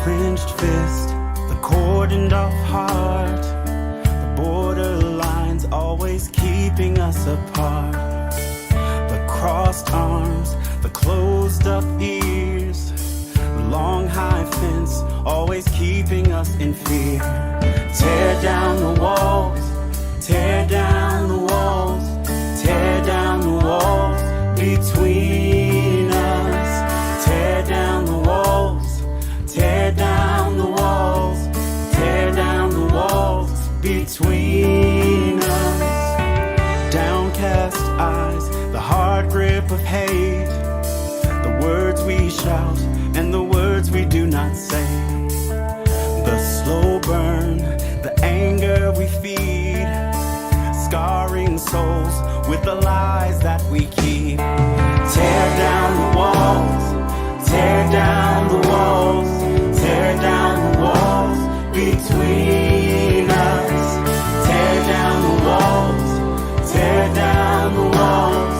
clenched fist, the cordoned off heart, the borderlines always keeping us apart, the crossed arms, the closed up ears, the long high fence always keeping us in fear. Tear down the walls, tear down the walls, tear down the walls between us. Tear down the walls, tear down the walls, tear down the walls between us. Downcast eyes, the hard grip of hate, the words we shout and the words we do not say, the slow burn, the anger we feed, scarring souls with the lies that we keep. Tear down the walls, tear down the walls, tear down the walls between us. Tear down the walls, tear down the walls,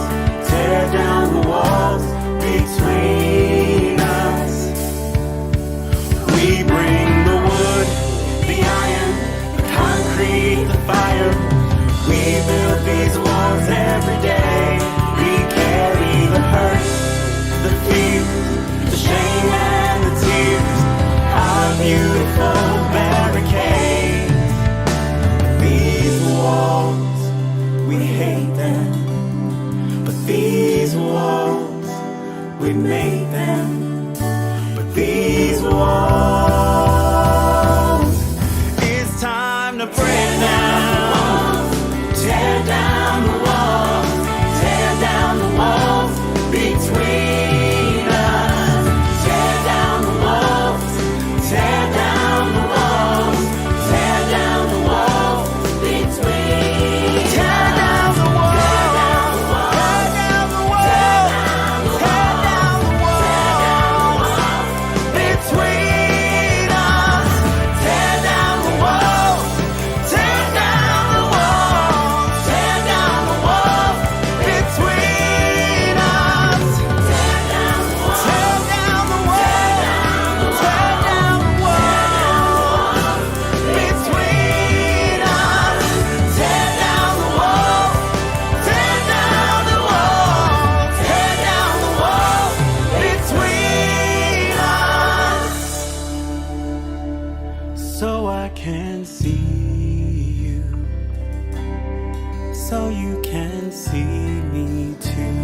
tear down the walls between us. We bring the wood, the iron, the concrete, the fire. We build these walls every day. We carry the hurt, the fear, the shame and the tears, our beautiful barricades. These walls, we hate them, but these walls, we made them. But these walls, it's time to break down. Tear down the walls, tear down the walls between us. Tear down the walls, tear down the walls, tear down the walls between. Tear down the walls, tear down the walls, tear down the walls between us. Tear down the walls, tear down the walls, tear down the walls between us. Tear down the walls, tear down the walls, tear down the walls between us. Tear down the walls, tear down the walls, tear down the walls between us. So I can see you, so you can see me too.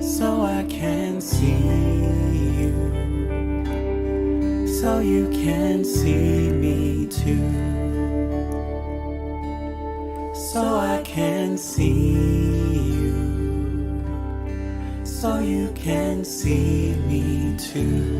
So I can see you, so you can see me too. So I can see you, so you can see me too.